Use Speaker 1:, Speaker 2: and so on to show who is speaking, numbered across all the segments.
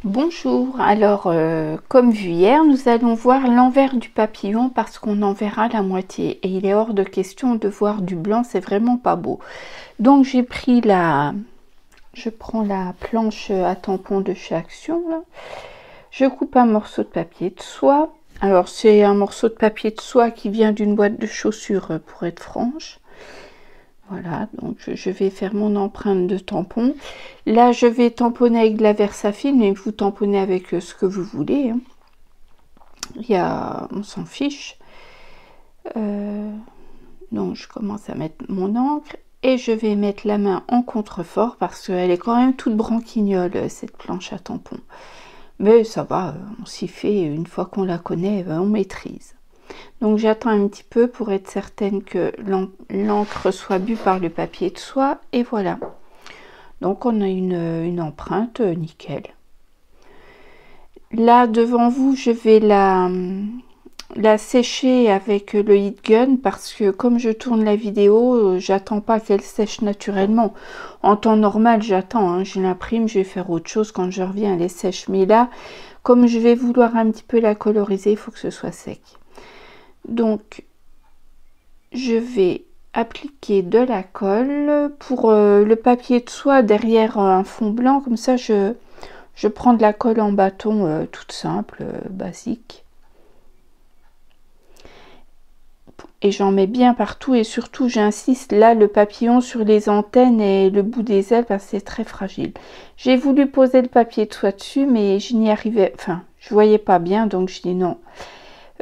Speaker 1: Bonjour, alors comme vu hier, nous allons voir l'envers du papillon parce qu'on en verra la moitié et il est hors de question de voir du blanc, c'est vraiment pas beau. Donc je prends la planche à tampon de chez Action, là. Je coupe un morceau de papier de soie. Alors c'est un morceau de papier de soie qui vient d'une boîte de chaussures pour être franche. Voilà, donc je vais faire mon empreinte de tampon. Là, je vais tamponner avec de la Versafine, et vous tamponnez avec ce que vous voulez. Hein. On s'en fiche. Donc, je commence à mettre mon encre et je vais mettre la main en contrefort parce qu'elle est quand même toute branquignole, cette planche à tampon. Mais ça va, on s'y fait une fois qu'on la connaît, on maîtrise. Donc j'attends un petit peu pour être certaine que l'encre soit bue par le papier de soie et voilà. Donc on a une empreinte nickel. Là devant vous, je vais la sécher avec le heat gun parce que comme je tourne la vidéo, j'attends pas qu'elle sèche naturellement. En temps normal, j'attends, hein, je l'imprime, je vais faire autre chose quand je reviens, elle est sèche. Mais là, comme je vais vouloir un petit peu la coloriser, il faut que ce soit sec. Donc, je vais appliquer de la colle pour le papier de soie derrière un fond blanc. Comme ça, je prends de la colle en bâton toute simple, basique. Et j'en mets bien partout et surtout, j'insiste là, le papillon sur les antennes et le bout des ailes parce que c'est très fragile. J'ai voulu poser le papier de soie dessus, mais je n'y arrivais, enfin, je voyais pas bien, donc je dis non.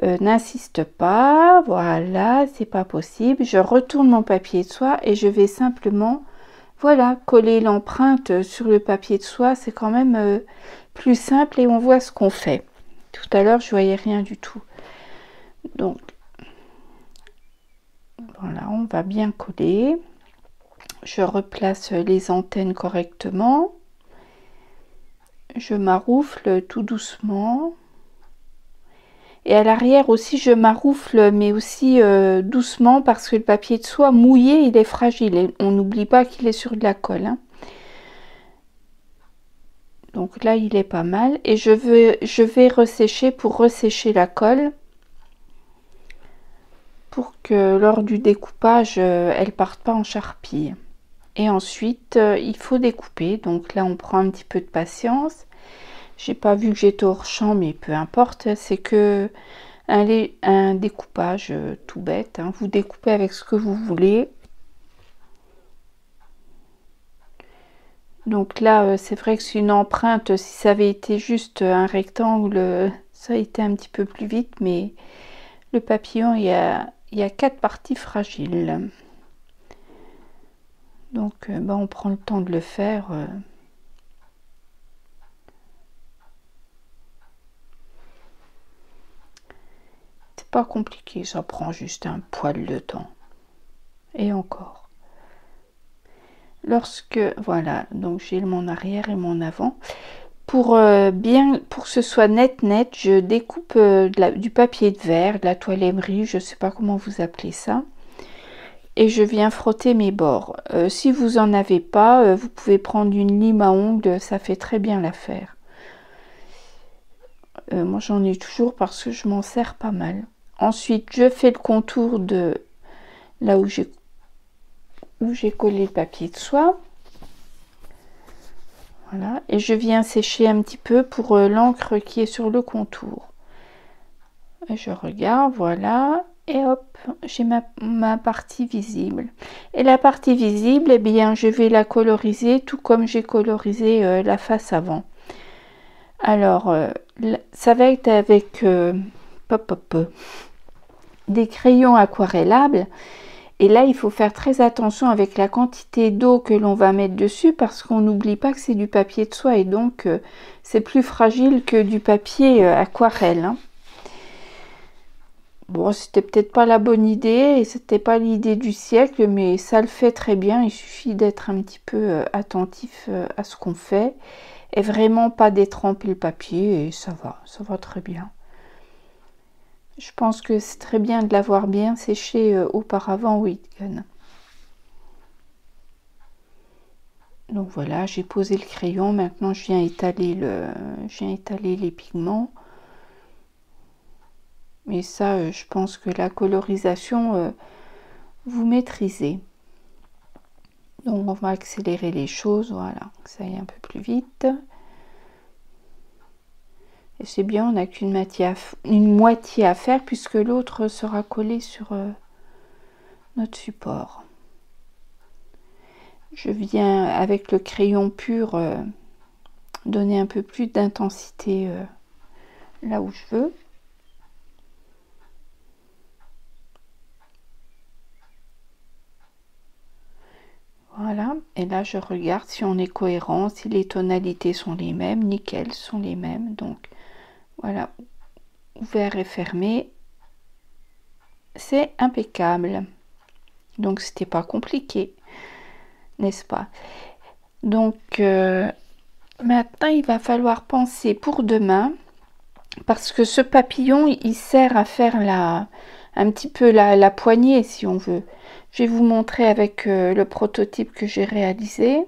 Speaker 1: N'insiste pas, voilà, c'est pas possible. Je retourne mon papier de soie et je vais simplement, voilà, coller l'empreinte sur le papier de soie. C'est quand même plus simple et on voit ce qu'on fait. Tout à l'heure, je voyais rien du tout. Donc, voilà, on va bien coller. Je replace les antennes correctement. Je maroufle tout doucement. Et à l'arrière aussi, je maroufle, mais aussi doucement parce que le papier de soie mouillé, il est fragile. Et on n'oublie pas qu'il est sur de la colle. Hein. Donc là, il est pas mal. Et je vais ressécher pour ressécher la colle. Pour que lors du découpage, elle parte pas en charpie. Et ensuite, il faut découper. Donc là, on prend un petit peu de patience. J'ai pas vu que j'étais hors champ, mais peu importe. C'est que un découpage tout bête. Hein. Vous découpez avec ce que vous voulez. Donc là, c'est vrai que c'est une empreinte. Si ça avait été juste un rectangle, ça a été un petit peu plus vite. Mais le papillon, il y a 4 parties fragiles. Donc, on prend le temps de le faire. Pas compliqué, ça prend juste un poil de temps. Et encore. Voilà, donc j'ai mon arrière et mon avant. Pour que ce soit net, je découpe du papier de verre, de la toile ébris, je sais pas comment vous appelez ça. Et je viens frotter mes bords. Si vous en avez pas, vous pouvez prendre une lime à ongles, ça fait très bien l'affaire. Moi j'en ai toujours parce que je m'en sers pas mal. Ensuite, je fais le contour de là où j'ai collé le papier de soie. Voilà, et je viens sécher un petit peu pour l'encre qui est sur le contour. Et je regarde, voilà, et hop, j'ai ma partie visible. Et la partie visible, eh bien, je vais la coloriser tout comme j'ai colorisé la face avant. Alors, ça va être avec des crayons aquarellables. Et là, il faut faire très attention avec la quantité d'eau que l'on va mettre dessus parce qu'on n'oublie pas que c'est du papier de soie et donc c'est plus fragile que du papier aquarelle. Hein. Bon, c'était peut-être pas la bonne idée et c'était pas l'idée du siècle, mais ça le fait très bien. Il suffit d'être un petit peu attentif à ce qu'on fait et vraiment pas détremper le papier et ça va très bien. Je pense que c'est très bien de l'avoir bien séché auparavant au heat gun. Donc voilà, j'ai posé le crayon, maintenant je viens étaler les pigments. Mais ça, je pense que la colorisation, vous maîtrisez. Donc on va accélérer les choses, voilà, que ça aille un peu plus vite. Et c'est bien, on n'a qu'une moitié à faire puisque l'autre sera collé sur notre support. Je viens avec le crayon pur donner un peu plus d'intensité là où je veux. Voilà, et là je regarde si on est cohérent, si les tonalités sont les mêmes, nickel, sont les mêmes. Donc voilà, ouvert et fermé, c'est impeccable. Donc c'était pas compliqué, n'est-ce pas? Donc maintenant il va falloir penser pour demain, parce que ce papillon il sert à faire un petit peu la poignée si on veut. Je vais vous montrer avec le prototype que j'ai réalisé.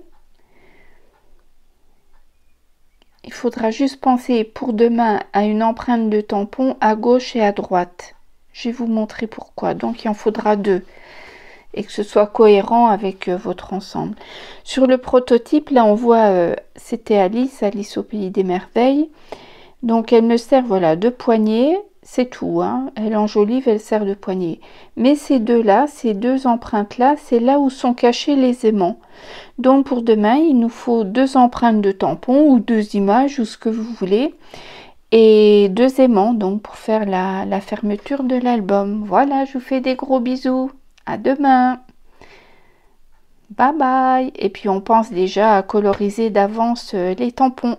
Speaker 1: Il faudra juste penser pour demain à une empreinte de tampon à gauche et à droite. Je vais vous montrer pourquoi. Donc il en faudra 2 et que ce soit cohérent avec votre ensemble. Sur le prototype, là on voit c'était Alice au pays des merveilles. Donc elle me sert, voilà, de poignée, c'est tout, hein. Elle enjolive, elle sert de poignée. Mais ces deux-là, ces 2 empreintes-là, c'est là où sont cachés les aimants. Donc pour demain, il nous faut 2 empreintes de tampon ou 2 images ou ce que vous voulez. Et 2 aimants, donc pour faire la fermeture de l'album. Voilà, je vous fais des gros bisous. À demain. Bye bye. Et puis on pense déjà à coloriser d'avance les tampons.